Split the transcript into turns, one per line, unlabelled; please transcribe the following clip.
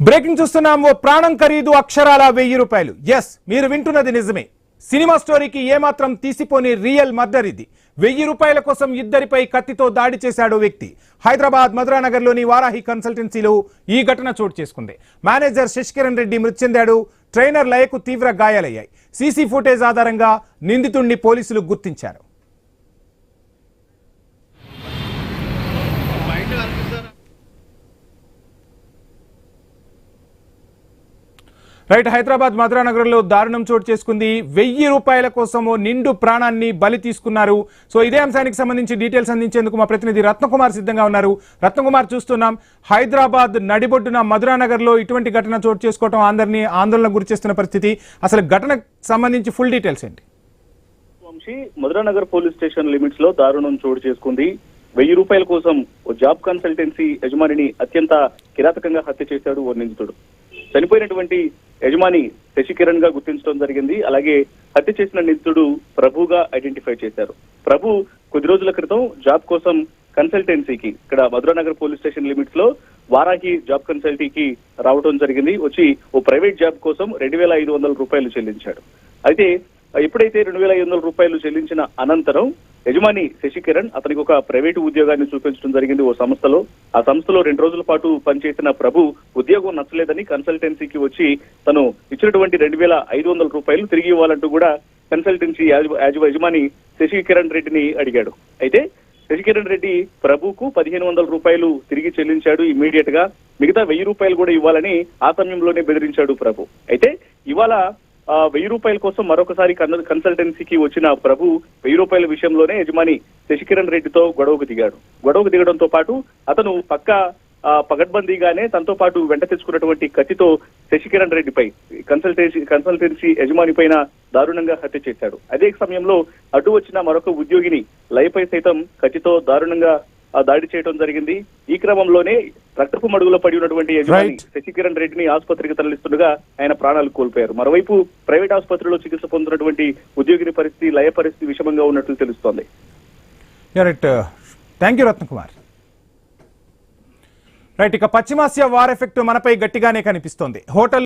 Breaking చూస్తున్నాం. ఓ ప్రాణం ఖరీదు అక్షరాల 1000 రూపాయలు. ఎస్, మీరు వింటున్నది నిజమే. సినిమా స్టోరీకి ఏమాత్రం తీసిపోని రియల్ మర్డర్ ఇది. 1000 రూపాయల కోసం ఇద్దరిపై కత్తితో దాడి చేశాడు వ్యక్తి. హైదరాబాద్ మధురానగర్లోని వారాహి కన్సల్టెన్సీలో ఈ ఘటన చోటు చేసుకుంది. మేనేజర్ శశికిరణ్ రెడ్డి మృతి చెందాడు. ట్రైనర్ లయకు తీవ్ర గాయాలయ్యాయి. సీసీ ఫుటేజ్ ఆధారంగా నిందితుడిని పోలీసులు గుర్తించారు. రైట్, హైదరాబాద్ మధురానగర్లో దారుణం చోటు చేసుకుంది. 1000 రూపాయల కోసము నిండు ప్రాణాన్ని బలి తీసుకున్నారు. సో ఇదే అంశానికి సంబంధించి డీటెయిల్స్ అందించేందుకు మా ప్రతినిధి రత్నకుమార్ సిద్ధంగా ఉన్నారు. రత్నకుమార్, చూస్తున్నాం హైదరాబాద్ నడిబొడ్డున మధురానగర్లో ఇటువంటి ఘటన చోటు చేసుకోవడం అందరినీ ఆందోళన గురి చేస్తున్న పరిస్థితి. అసలు ఘటనకు సంబంధించి ఫుల్ డీటెయిల్స్ ఏంటి?
మధురానగర్ పోలీస్ స్టేషన్ లిమిట్స్ లో దారుణం చోటు చేసుకుంది. 1000 రూపాయల కోసం ఓ జాబ్ కన్సల్టెన్సీ యజమానిని అత్యంత కిరాతకంగా హత్య చేశాడు ఓ నిందితుడు. చనిపోయినటువంటి యజమాని శశికిరణ్ గా గుర్తించడం జరిగింది. అలాగే హత్య చేసిన నిందితుడు ప్రభుగా ఐడెంటిఫై చేశారు. ప్రభు కొద్ది రోజుల క్రితం జాబ్ కోసం కన్సల్టెన్సీకి ఇక్కడ మధురానగర్ పోలీస్ స్టేషన్ లిమిట్స్ లో వారాహి జాబ్ కన్సల్టీకి రావడం జరిగింది. వచ్చి ఓ ప్రైవేట్ జాబ్ కోసం 2500 రూపాయలు చెల్లించాడు. అయితే ఎప్పుడైతే 2500 రూపాయలు చెల్లించిన అనంతరం యజమాని శశికిరణ్ అతనికి ఒక ప్రైవేటు ఉద్యోగాన్ని చూపించడం జరిగింది ఓ సంస్థలో. ఆ సంస్థలో 2 రోజుల పాటు పనిచేసిన ప్రభు ఉద్యోగం నచ్చలేదని కన్సల్టెన్సీకి వచ్చి తను ఇచ్చినటువంటి 2500 రూపాయలు తిరిగి ఇవ్వాలంటూ కూడా కన్సల్టెన్సీ యజమాని శశికిరణ్ రెడ్డిని అడిగాడు. అయితే శశికిరణ్ రెడ్డి ప్రభుకు 1500 రూపాయలు తిరిగి చెల్లించాడు ఇమ్మీడియట్ గా. మిగతా 1000 రూపాయలు కూడా ఇవ్వాలని ఆ సమయంలోనే బెదిరించాడు ప్రభు. అయితే ఇవాళ 1000 రూపాయల కోసం మరొకసారి కన్సల్టెన్సీకి వచ్చిన ప్రభు 1000 రూపాయల విషయంలోనే యజమాని శశికిరణ్ రెడ్డితో గొడవకు దిగాడు. గొడవకు దిగడంతో పాటు అతను పగడ్బందీగానే తనతో పాటు వెంట తెచ్చుకున్నటువంటి కత్తితో శశికిరణ్ రెడ్డిపై కన్సల్టెన్సీ యజమాని పైన దారుణంగా హత్య చేశాడు. అదే సమయంలో అడ్డు వచ్చిన మరొక ఉద్యోగిని లయపై సైతం కత్తితో దారుణంగా దాడి చేయడం జరిగింది. ఈ క్రమంలోనే రక్తపు మడుగులో పడి ఉన్నటువంటి యజమాని శశికిరణ్ రెడ్డిని ఆసుపత్రికి తరలిస్తుండగా ఆయన ప్రాణాలు కోల్పోయారు. మరోవైపు ప్రైవేట్ ఆసుపత్రిలో చికిత్స పొందుతున్నటువంటి ఉద్యోగిని పరిస్థితి, లయ పరిస్థితి విషమంగా ఉన్నట్లు తెలుస్తోంది.
Thank you Ratnakumar. రైట్, ఇక పశ్చిమాసియా వార్ ఎఫెక్ట్ మనపై గట్టిగానే కనిపిస్తోంది. హోటల్